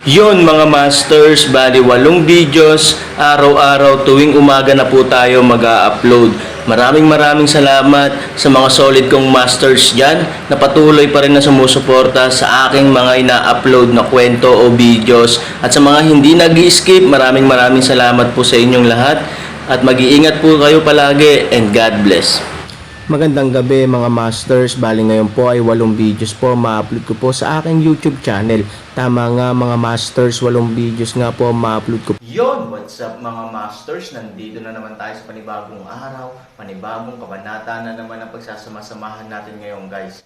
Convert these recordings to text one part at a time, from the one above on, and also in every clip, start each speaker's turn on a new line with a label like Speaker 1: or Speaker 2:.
Speaker 1: Yon mga masters, bali 8 videos, araw-araw tuwing umaga na po tayo mag-a-upload. Maraming salamat sa mga solid kong masters dyan na patuloy pa rin na sumusuporta sa aking mga ina-upload na kwento o videos. At sa mga hindi nag-skip, maraming salamat po sa inyong lahat. At mag-iingat po kayo palagi and God bless. Magandang gabi mga masters, bali ngayon po ay 8 videos po ma-upload ko po sa aking YouTube channel. Tama nga mga masters, 8 videos nga po ma-upload ko. Yon, what's up mga masters? Nandito na naman tayo sa panibagong araw, panibagong kabanata na naman ang pagsasama-samahan natin ngayon guys.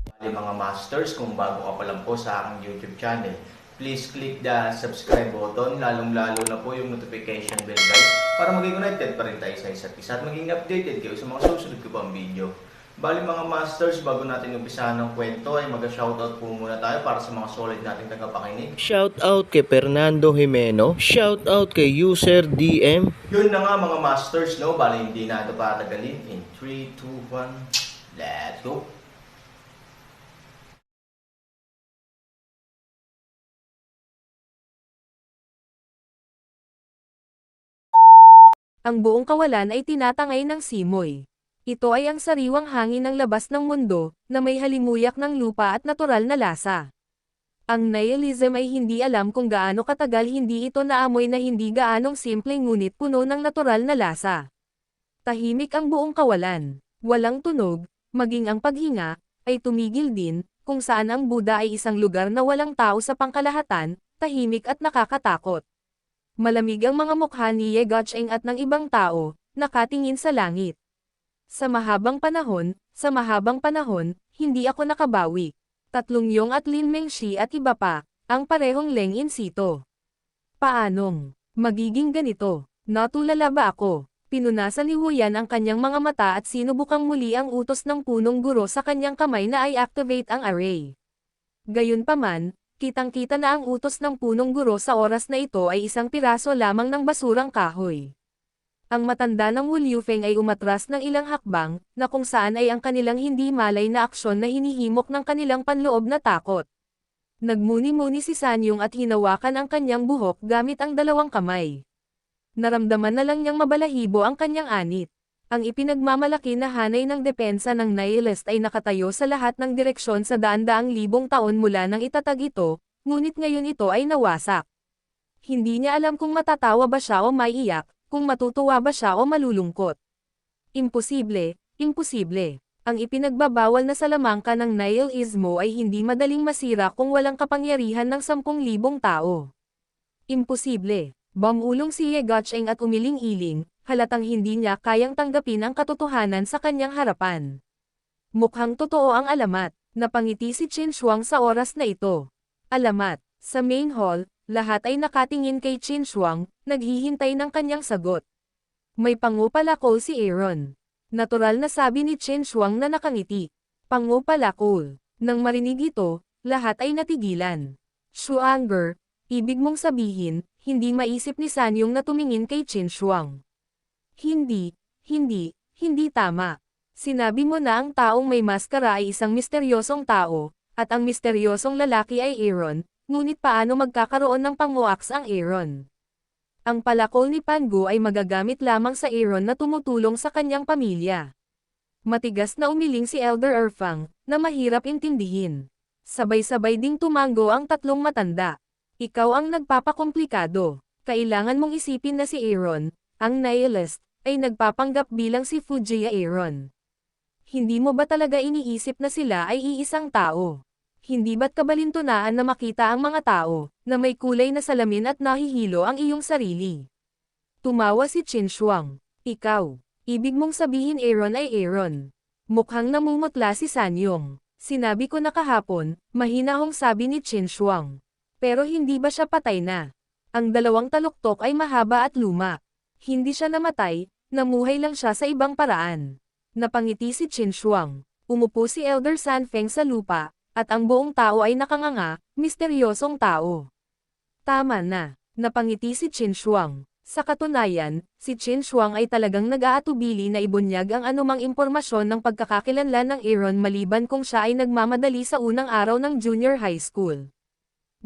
Speaker 1: Bali mga masters, kung bago ka pa lang po sa aking YouTube channel, please click the subscribe button, lalong-lalo na po yung notification bell guys, para maging connected pa rin tayo sa isa't isa at maging updated kayo sa mga susunod ko pang video. Bali mga masters, bago natin umpisahan ng kwento ay mag-shoutout po muna tayo para sa mga solid nating tagapakinig. Shoutout kay Fernando Jimeno, shoutout kay user DM. Yun na nga mga masters, no? Bali hindi na ito patagalin. In 3, 2, 1, let's go!
Speaker 2: Ang buong kawalan ay tinatangay ng simoy. Ito ay ang sariwang hangin ng labas ng mundo, na may halimuyak ng lupa at natural na lasa. Ang nihilism ay hindi alam kung gaano katagal hindi ito naamoy na hindi gaanong simple ngunit puno ng natural na lasa. Tahimik ang buong kawalan. Walang tunog, maging ang paghinga, ay tumigil din, kung saan ang Buddha ay isang lugar na walang tao sa pangkalahatan, tahimik at nakakatakot. Malamig ang mga mukha ni Ye Gotcheng at ng ibang tao, nakatingin sa langit. Sa mahabang panahon, hindi ako nakabawi. Tatlong Yong at Lin Mengshi at iba pa, ang parehong Leng in Sito. Paanong magiging ganito? Natulala ba ako? Pinunasan ni Huyan ang kanyang mga mata at sinubukang muli ang utos ng punong guro sa kanyang kamay na i-activate ang array. Gayunpaman, kitang-kita na ang utos ng punong guro sa oras na ito ay isang piraso lamang ng basurang kahoy. Ang matanda ng Wu Liufeng ay umatras ng ilang hakbang, na kung saan ay ang kanilang hindi malay na aksyon na hinihimok ng kanilang panloob na takot. Nagmuni-muni si Sanyong at hinawakan ang kanyang buhok gamit ang dalawang kamay. Naramdaman na lang niyang mabalahibo ang kanyang anit. Ang ipinagmamalaki na hanay ng depensa ng nihilist ay nakatayo sa lahat ng direksyon sa daan-daang libong taon mula nang itatag ito, ngunit ngayon ito ay nawasak. Hindi niya alam kung matatawa ba siya o maiiyak, kung matutuwa ba siya o malulungkot. Imposible, imposible. Ang ipinagbabawal na salamangka ng nihilismo ay hindi madaling masira kung walang kapangyarihan ng 10,000 tao. Imposible. Bumulong si Ye Gotcheng at umiling-iling, halatang hindi niya kayang tanggapin ang katotohanan sa kanyang harapan. Mukhang totoo ang alamat, napangiti si Qin Shuang sa oras na ito. Alamat, sa main hall, lahat ay nakatingin kay Qin Shuang, naghihintay ng kanyang sagot. May pangupalakol si Aaron. Natural na sabi ni Qin Shuang na nakangiti. Pangupalakol. Nang marinig ito, lahat ay natigilan. Shuanger, ibig mong sabihin, hindi maisip ni Sanyong na tumingin kay Qin Shuang. Hindi tama. Sinabi mo na ang taong may maskara ay isang misteryosong tao, at ang misteryosong lalaki ay Aaron, ngunit paano magkakaroon ng panguaks ang Aaron? Ang palakol ni Pangu ay magagamit lamang sa Aaron na tumutulong sa kanyang pamilya. Matigas na umiling si Elder Erfang, na mahirap intindihin. Sabay-sabay ding tumango ang tatlong matanda. Ikaw ang nagpapakomplikado. Kailangan mong isipin na si Aaron, ang nihilist, ay nagpapanggap bilang si Fujiya Aaron. Hindi mo ba talaga iniisip na sila ay iisang tao? Hindi ba't kabalintunaan na makita ang mga tao, na may kulay na salamin at nahihilo ang iyong sarili? Tumawa si Qin Shuang. Ikaw, ibig mong sabihin Aaron ay Aaron. Mukhang namumutla si Sanyong. Sinabi ko na kahapon, mahinahong sabi ni Qin Shuang. Pero hindi ba siya patay na? Ang dalawang taluktok ay mahaba at luma. Hindi siya namatay, namuhay lang siya sa ibang paraan. Napangiti si Qin Shuang. Umupo si Elder Sanfeng sa lupa, at ang buong tao ay nakanganga, misteryosong tao. Tama na. Napangiti si Qin Shuang. Sa katunayan, si Qin Shuang ay talagang nag-aatubili na ibunyag ang anumang impormasyon ng pagkakakilanlan ng Aaron maliban kung siya ay nagmamadali sa unang araw ng junior high school.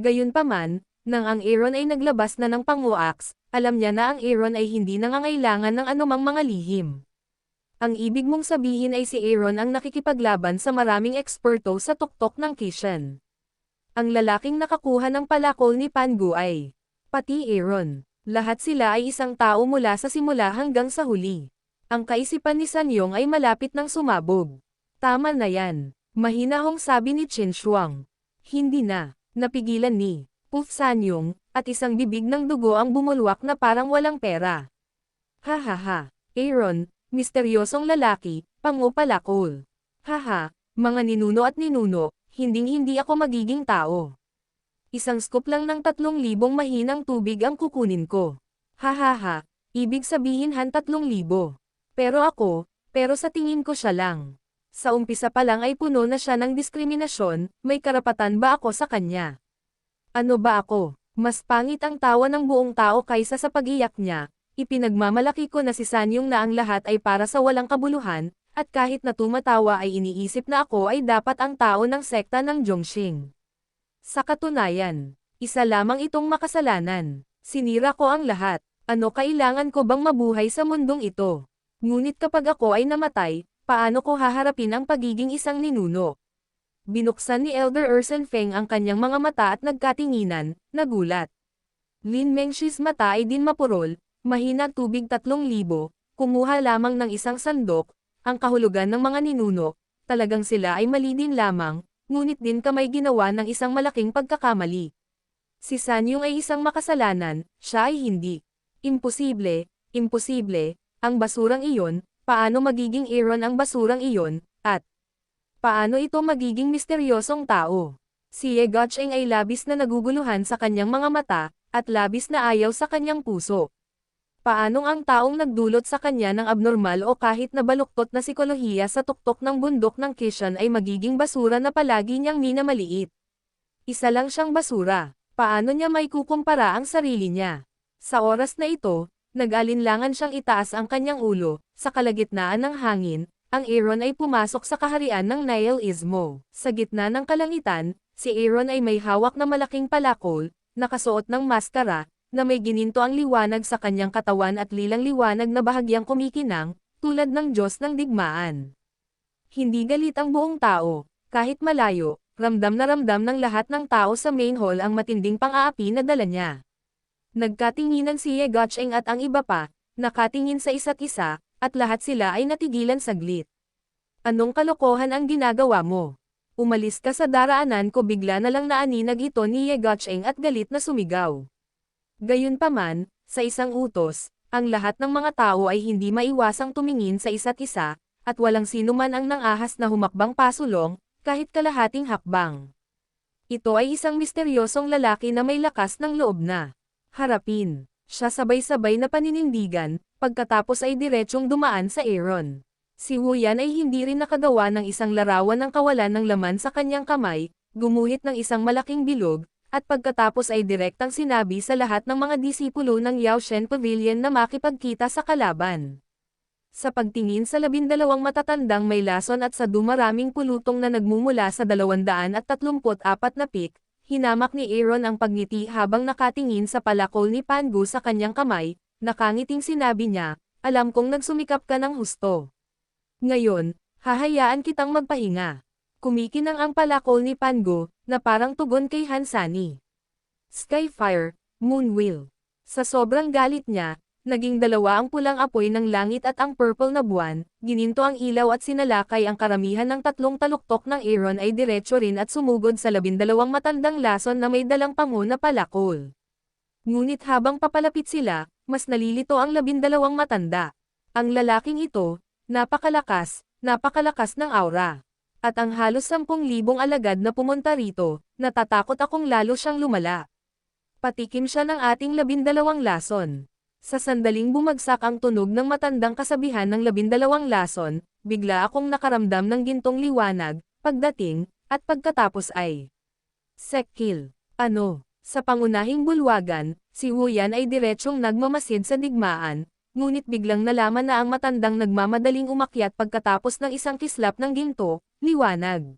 Speaker 2: Gayunpaman, nang ang Aaron ay naglabas na ng panguaks, alam niya na ang Aaron ay hindi nangangailangan ng anumang mga lihim. Ang ibig mong sabihin ay si Aaron ang nakikipaglaban sa maraming eksperto sa tuktok ng Kishan. Ang lalaking nakakuha ng palakol ni Pangu ay, pati Aaron. Lahat sila ay isang tao mula sa simula hanggang sa huli. Ang kaisipan ni Sanyong ay malapit ng sumabog. Tama na yan. Mahinahong sabi ni Qin Shuang. Hindi na. Napigilan ni Puff Sanyong, at isang bibig ng dugo ang bumulwak na parang walang pera. Hahaha. Aaron, misteryosong lalaki, pangupalakol. Haha, mga ninuno at ninuno, hinding-hindi ako magiging tao. Isang scoop lang ng 3,000 mahinang tubig ang kukunin ko. Hahaha, ibig sabihin 3,000. Pero sa tingin ko siya lang. Sa umpisa pa lang ay puno na siya ng diskriminasyon, may karapatan ba ako sa kanya? Ano ba ako? Mas pangit ang tawa ng buong tao kaysa sa pag-iyak niya. Ipinagmamalaki ko na si Sanyong na ang lahat ay para sa walang kabuluhan, at kahit na tumatawa ay iniisip na ako ay dapat ang tao ng sekta ng Zhongxing. Sa katunayan, isa lamang itong makasalanan. Sinira ko ang lahat. Ano kailangan ko bang mabuhay sa mundong ito? Ngunit kapag ako ay namatay, paano ko haharapin ang pagiging isang ninuno? Binuksan ni Elder Ursen Feng ang kanyang mga mata at nagkatinginan, nagulat. Lin Mengshis mata ay din mapurol, mahina tubig 3,000, kumuha lamang ng isang sandok, ang kahulugan ng mga ninuno, talagang sila ay mali din lamang, ngunit din kamay ginawa ng isang malaking pagkakamali. Si Sanyong ay isang makasalanan, siya ay hindi. Imposible, ang basurang iyon, paano magiging Aaron ang basurang iyon, at paano ito magiging misteryosong tao? Si Ye Gotcheng ay labis na naguguluhan sa kanyang mga mata, at labis na ayaw sa kanyang puso. Paanong ang taong nagdulot sa kanya ng abnormal o kahit na baluktot na sikolohiya sa tuktok ng bundok ng Kishan ay magiging basura na palagi niyang minamaliit? Isa lang siyang basura. Paano niya may kukumpara ang sarili niya? Sa oras na ito, nag-alinlangan siyang itaas ang kanyang ulo, sa kalagitnaan ng hangin, ang Aaron ay pumasok sa kaharian ng nihilismo. Sa gitna ng kalangitan, si Aaron ay may hawak na malaking palakol, nakasuot ng maskara, na may gininto ang liwanag sa kanyang katawan at lilang liwanag na bahagyang kumikinang, tulad ng Diyos ng digmaan. Hindi galit ang buong tao, kahit malayo, ramdam na ramdam ng lahat ng tao sa main hall ang matinding pang-aapi na dala niya. Nagkatinginan si Ye Gotcheng at ang iba pa, nakatingin sa isa't isa, at lahat sila ay natigilan saglit. Anong kalokohan ang ginagawa mo? Umalis ka sa daraanan ko, bigla na lang naaninag ito ni Ye Gotcheng at galit na sumigaw. Gayunpaman, sa isang utos, ang lahat ng mga tao ay hindi maiwasang tumingin sa isa't isa, at walang sino man ang nangahas na humakbang pasulong, kahit kalahating hakbang. Ito ay isang misteryosong lalaki na may lakas ng loob na harapin. Siya sabay-sabay na paninindigan, pagkatapos ay diretsyong dumaan sa Aaron. Si Wu Yan ay hindi rin nakagawa ng isang larawan ng kawalan ng laman sa kanyang kamay, gumuhit ng isang malaking bilog, at pagkatapos ay direktang sinabi sa lahat ng mga disipulo ng Yao Shen Pavilion na makipagkita sa kalaban. Sa pagtingin sa 12 matatandang may lason at sa dumaraming pulutong na nagmumula sa 234 na pik, hinamak ni Aaron ang pagngiti habang nakatingin sa palakol ni Pangu sa kanyang kamay, nakangiting sinabi niya, alam kong nagsumikap ka ng husto. Ngayon, hahayaan kitang magpahinga. Kumikinang ang palakol ni Pangu, na parang tugon kay Hansani. Skyfire, Moonwheel. Sa sobrang galit niya, naging dalawa ang pulang apoy ng langit at ang purple na buwan, gininto ang ilaw at sinalakay ang karamihan ng 3 taluktok ng Aaron ay diretsyo rin at sumugod sa 12 matandang lason na may dalang pango na palakol. Ngunit habang papalapit sila, mas nalilito ang 12 matanda. Ang lalaking ito, napakalakas ng aura. At ang halos 10,000 alagad na pumunta rito, natatakot akong lalo siyang lumala. Patikim siya ng ating 12 lason. Sa sandaling bumagsak ang tunog ng matandang kasabihan ng 12 lason, bigla akong nakaramdam ng gintong liwanag, pagdating, at pagkatapos ay Sekil. Ano? Sa pangunahing bulwagan, si Wu Yan ay diretsyong nagmamasid sa digmaan, ngunit biglang nalaman na ang matandang nagmamadaling umakyat pagkatapos ng isang kislap ng ginto, liwanag.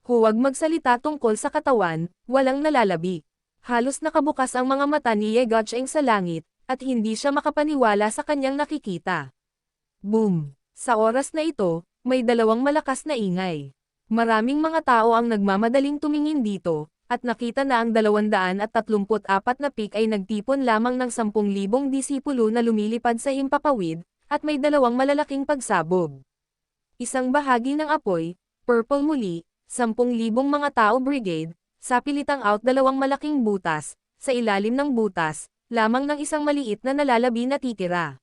Speaker 2: Huwag magsalita tungkol sa katawan, walang nalalabi. Halos nakabukas ang mga mata ni Ye Gucheng sa langit, at hindi siya makapaniwala sa kanyang nakikita. Boom! Sa oras na ito, may dalawang malakas na ingay. Maraming mga tao ang nagmamadaling tumingin dito, at nakita na ang 234 na pik ay nagtipon lamang ng 10,000 disipulo na lumilipad sa himpapawid, at may dalawang malalaking pagsabog. Isang bahagi ng apoy, purple muli, 10,000 mga tao brigade, sa pilitang out dalawang malaking butas, sa ilalim ng butas, lamang ng isang maliit na nalalabi na titira.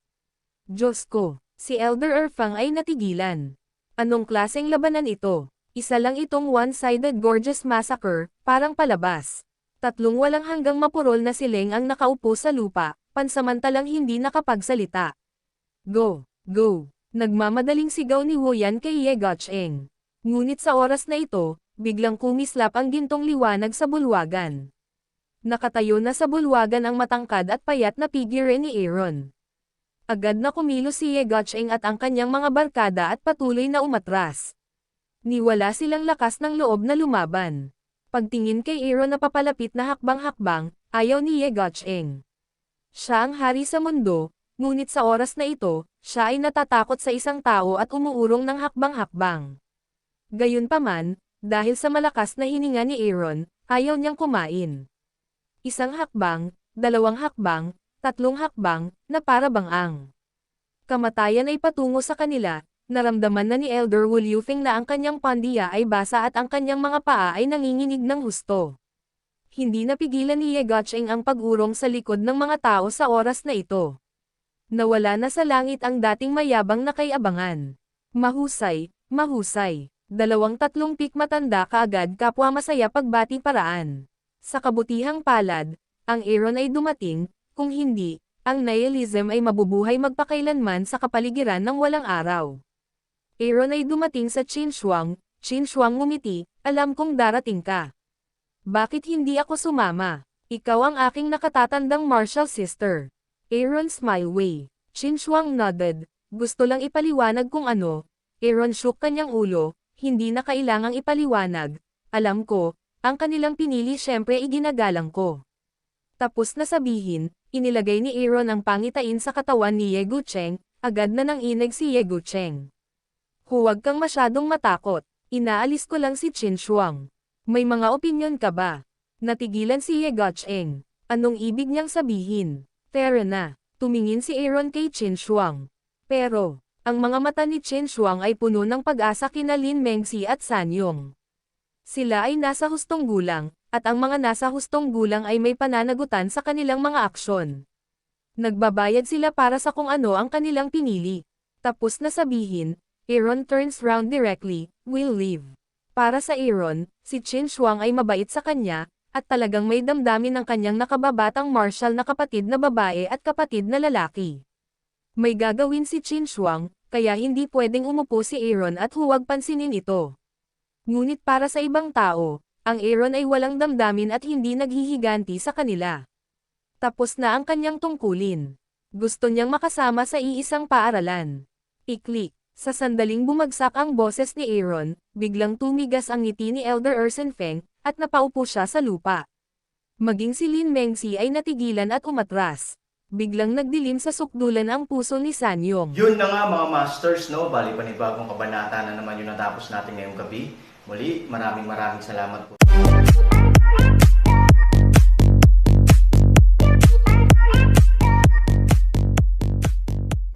Speaker 2: Diyos ko, si Elder Erfang ay natigilan. Anong klaseng labanan ito? Isa lang itong one-sided gorgeous massacre, parang palabas. Tatlong walang hanggang mapurol na sileng ang nakaupo sa lupa, pansamantalang hindi nakapagsalita. Go! Go! Nagmamadaling sigaw ni Wu Yan kay Ye Gucheng. Ngunit sa oras na ito, biglang kumislap ang gintong liwanag sa bulwagan. Nakatayo na sa bulwagan ang matangkad at payat na figure ni Aaron. Agad na kumilos si Ye Gucheng at ang kanyang mga barkada at patuloy na umatras. Niwala silang lakas ng loob na lumaban. Pagtingin kay Aaron na papalapit na hakbang-hakbang, ayaw ni Ye Gucheng. Siya ang hari sa mundo, ngunit sa oras na ito, siya ay natatakot sa isang tao at umuurong ng hakbang-hakbang. Gayunpaman, dahil sa malakas na hininga ni Aaron, ayaw niyang kumain. Isang hakbang, dalawang hakbang, tatlong hakbang, na para bang ang kamatayan ay patungo sa kanila. Naramdaman na ni Elder Wu Liufeng na ang kanyang pandiya ay basa at ang kanyang mga paa ay nanginginig ng husto. Hindi napigilan ni Ye Gucheng ang pag-urong sa likod ng mga tao sa oras na ito. Nawala na sa langit ang dating mayabang na kay-abangan. Mahusay, mahusay. 2-3 pik matanda kaagad kapwa masaya pagbati paraan. Sa kabutihang palad, ang Aaron ay dumating, kung hindi, ang nihilism ay mabubuhay magpakailanman sa kapaligiran ng walang araw. Aaron ay dumating sa Qin Shuang ngumiti, alam kong darating ka. Bakit hindi ako sumama? Ikaw ang aking nakatatandang martial sister. Aaron smiled. Qin Shuang nodded, gusto lang ipaliwanag kung ano. Aaron shook kanyang ulo, hindi na kailangang ipaliwanag. Alam ko, ang kanilang pinili syempre iginagalang ko. Tapos na sabihin, inilagay ni Aaron ang pangitain sa katawan ni Ye Gucheng, agad na nang ineg si Ye Gucheng. Huwag kang masyadong matakot, inaalis ko lang si Qin Shuang. May mga opinyon ka ba? Natigilan si Ye Gucheng. Anong ibig niyang sabihin? Tara na, tumingin si Aaron kay Qin Shuang. Pero, ang mga mata ni Qin Shuang ay puno ng pag-asa kina Lin Mengzi at San Yong. Sila ay nasa hustong gulang, at ang mga nasa hustong gulang ay may pananagutan sa kanilang mga aksyon. Nagbabayad sila para sa kung ano ang kanilang pinili. Tapos na sabihin, Aaron turns round directly, we'll leave. Para sa Aaron, si Qin Shuang ay mabait sa kanya, at talagang may damdamin ng kanyang nakababatang martial na kapatid na babae at kapatid na lalaki. May gagawin si Qin Shuang, kaya hindi pwedeng umupo si Aaron at huwag pansinin ito. Ngunit para sa ibang tao, ang Aaron ay walang damdamin at hindi naghihiganti sa kanila. Tapos na ang kanyang tungkulin. Gusto niyang makasama sa iisang paaralan. I-click. Sa sandaling bumagsak ang boses ni Aaron, biglang tumigas ang ngiti ni Elder Ersen Feng, at napaupo siya sa lupa. Maging si Lin Mengzi ay natigilan at umatras. Biglang nagdilim sa sukdulan ang puso ni San Yong.
Speaker 1: Yun na nga mga masters, no? Bali panibagong kabanata na naman yung natapos natin ngayong gabi. Muli, maraming salamat po.